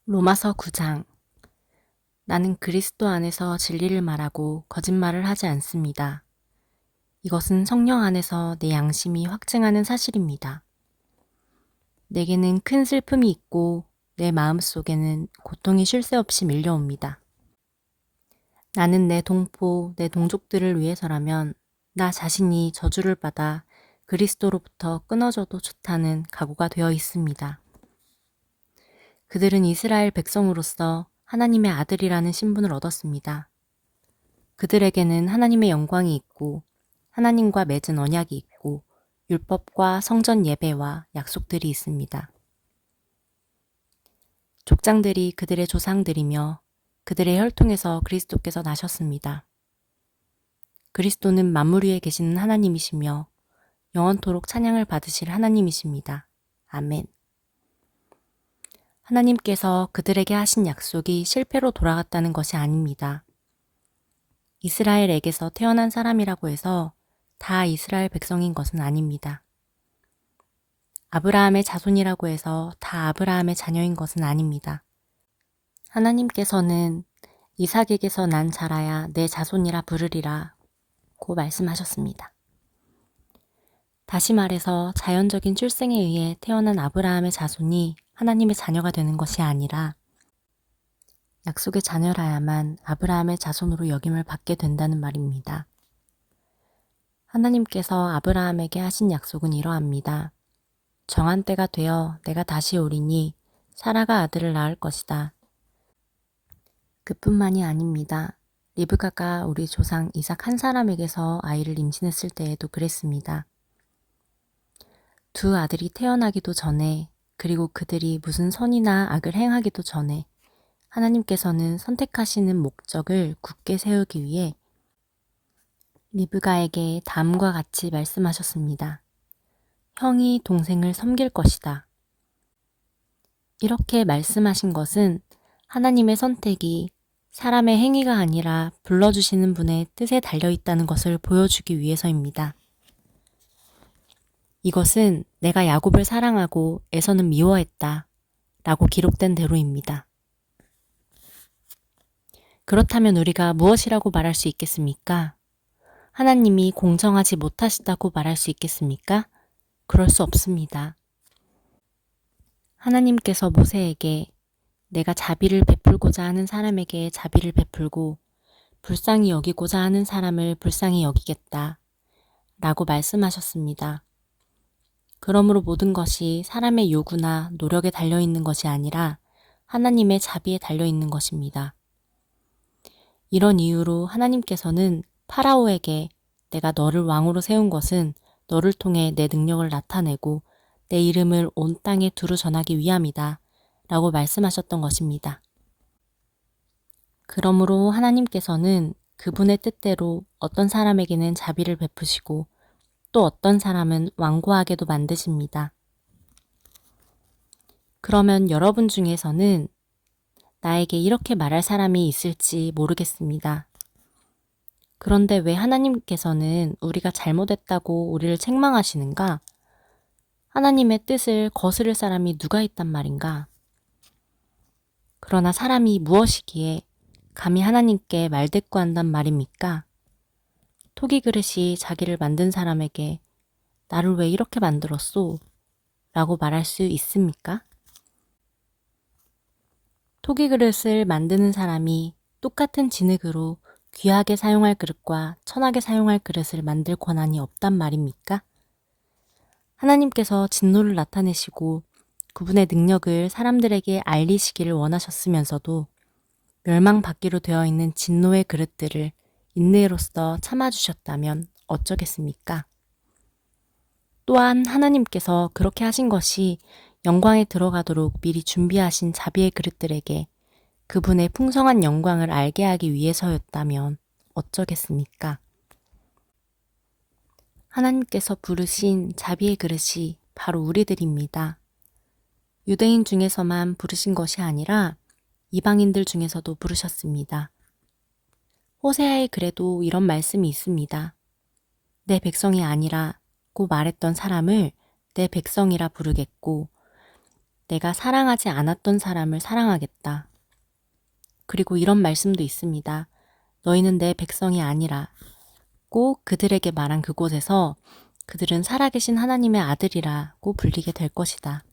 로마서 9장. 나는 그리스도 안에서 진리를 말하고 거짓말을 하지 않습니다. 이것은 성령 안에서 내 양심이 확증하는 사실입니다. 내게는 큰 슬픔이 있고 내 마음속에는 고통이 쉴 새 없이 밀려옵니다. 나는 내 동포, 내 동족들을 위해서라면 나 자신이 저주를 받아 그리스도로부터 끊어져도 좋다는 각오가 되어 있습니다. 그들은 이스라엘 백성으로서 하나님의 아들이라는 신분을 얻었습니다. 그들에게는 하나님의 영광이 있고 하나님과 맺은 언약이 있고 율법과 성전 예배와 약속들이 있습니다. 족장들이 그들의 조상들이며 그들의 혈통에서 그리스도께서 나셨습니다. 그리스도는 만물 위에 계시는 하나님이시며 영원토록 찬양을 받으실 하나님이십니다. 아멘. 하나님께서 그들에게 하신 약속이 실패로 돌아갔다는 것이 아닙니다. 이스라엘에게서 태어난 사람이라고 해서 다 이스라엘 백성인 것은 아닙니다. 아브라함의 자손이라고 해서 다 아브라함의 자녀인 것은 아닙니다. 하나님께서는 이삭에게서 난 자라야 내 자손이라 부르리라 고 말씀하셨습니다. 다시 말해서 자연적인 출생에 의해 태어난 아브라함의 자손이 하나님의 자녀가 되는 것이 아니라 약속의 자녀라야만 아브라함의 자손으로 여김을 받게 된다는 말입니다. 하나님께서 아브라함에게 하신 약속은 이러합니다. 정한 때가 되어 내가 다시 오리니 사라가 아들을 낳을 것이다. 그뿐만이 아닙니다. 리브가가 우리 조상 이삭 한 사람에게서 아이를 임신했을 때에도 그랬습니다. 두 아들이 태어나기도 전에 그리고 그들이 무슨 선이나 악을 행하기도 전에 하나님께서는 선택하시는 목적을 굳게 세우기 위해 리브가에게 다음과 같이 말씀하셨습니다. 형이 동생을 섬길 것이다. 이렇게 말씀하신 것은 하나님의 선택이 사람의 행위가 아니라 불러주시는 분의 뜻에 달려있다는 것을 보여주기 위해서입니다. 이것은 내가 야곱을 사랑하고 에서는 미워했다 라고 기록된 대로입니다. 그렇다면 우리가 무엇이라고 말할 수 있겠습니까? 하나님이 공정하지 못하시다고 말할 수 있겠습니까? 그럴 수 없습니다. 하나님께서 모세에게 내가 자비를 베풀고자 하는 사람에게 자비를 베풀고 불쌍히 여기고자 하는 사람을 불쌍히 여기겠다 라고 말씀하셨습니다. 그러므로 모든 것이 사람의 요구나 노력에 달려있는 것이 아니라 하나님의 자비에 달려있는 것입니다. 이런 이유로 하나님께서는 파라오에게 내가 너를 왕으로 세운 것은 너를 통해 내 능력을 나타내고 내 이름을 온 땅에 두루 전하기 위함이다 라고 말씀하셨던 것입니다. 그러므로 하나님께서는 그분의 뜻대로 어떤 사람에게는 자비를 베푸시고 또 어떤 사람은 완고하게도 만드십니다. 그러면 여러분 중에서는 나에게 이렇게 말할 사람이 있을지 모르겠습니다. 그런데 왜 하나님께서는 우리가 잘못했다고 우리를 책망하시는가? 하나님의 뜻을 거스를 사람이 누가 있단 말인가? 그러나 사람이 무엇이기에 감히 하나님께 말대꾸한단 말입니까? 토기 그릇이 자기를 만든 사람에게 나를 왜 이렇게 만들었소? 라고 말할 수 있습니까? 토기 그릇을 만드는 사람이 똑같은 진흙으로 귀하게 사용할 그릇과 천하게 사용할 그릇을 만들 권한이 없단 말입니까? 하나님께서 진노를 나타내시고 그분의 능력을 사람들에게 알리시기를 원하셨으면서도 멸망받기로 되어 있는 진노의 그릇들을 인내로써 참아주셨다면 어쩌겠습니까? 또한 하나님께서 그렇게 하신 것이 영광에 들어가도록 미리 준비하신 자비의 그릇들에게 그분의 풍성한 영광을 알게 하기 위해서였다면 어쩌겠습니까? 하나님께서 부르신 자비의 그릇이 바로 우리들입니다. 유대인 중에서만 부르신 것이 아니라 이방인들 중에서도 부르셨습니다. 호세아의 글에도 이런 말씀이 있습니다. 내 백성이 아니라 고 말했던 사람을 내 백성이라 부르겠고 내가 사랑하지 않았던 사람을 사랑하겠다. 그리고 이런 말씀도 있습니다. 너희는 내 백성이 아니라 꼭 그들에게 말한 그곳에서 그들은 살아계신 하나님의 아들이라고 불리게 될 것이다.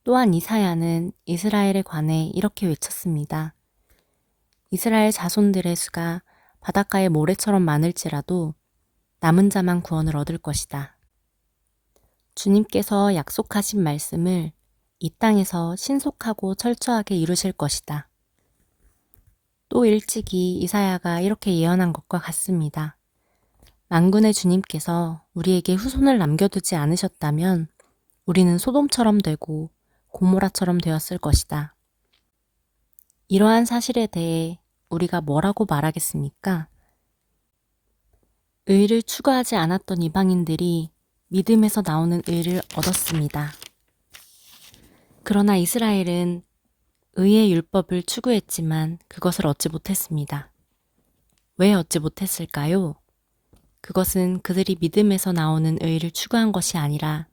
또한 이사야는 이스라엘에 관해 이렇게 외쳤습니다. 이스라엘 자손들의 수가 바닷가의 모래처럼 많을지라도 남은 자만 구원을 얻을 것이다. 주님께서 약속하신 말씀을 이 땅에서 신속하고 철저하게 이루실 것이다. 또 일찍이 이사야가 이렇게 예언한 것과 같습니다. 만군의 주님께서 우리에게 후손을 남겨두지 않으셨다면 우리는 소돔처럼 되고 고모라처럼 되었을 것이다. 이러한 사실에 대해 우리가 뭐라고 말하겠습니까? 의를 추구하지 않았던 이방인들이 믿음에서 나오는 의를 얻었습니다. 그러나 이스라엘은 의의 율법을 추구했지만 그것을 얻지 못했습니다. 왜 얻지 못했을까요? 그것은 그들이 믿음에서 나오는 의를 추구한 것이 아니라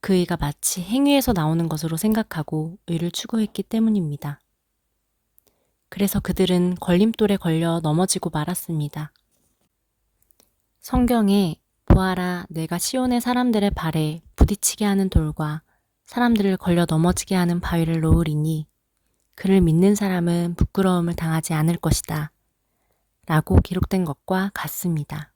그 의가 마치 행위에서 나오는 것으로 생각하고 의를 추구했기 때문입니다. 그래서 그들은 걸림돌에 걸려 넘어지고 말았습니다. 성경에 보아라, 내가 시온의 사람들의 발에 부딪히게 하는 돌과 사람들을 걸려 넘어지게 하는 바위를 놓으리니 그를 믿는 사람은 부끄러움을 당하지 않을 것이다. 라고 기록된 것과 같습니다.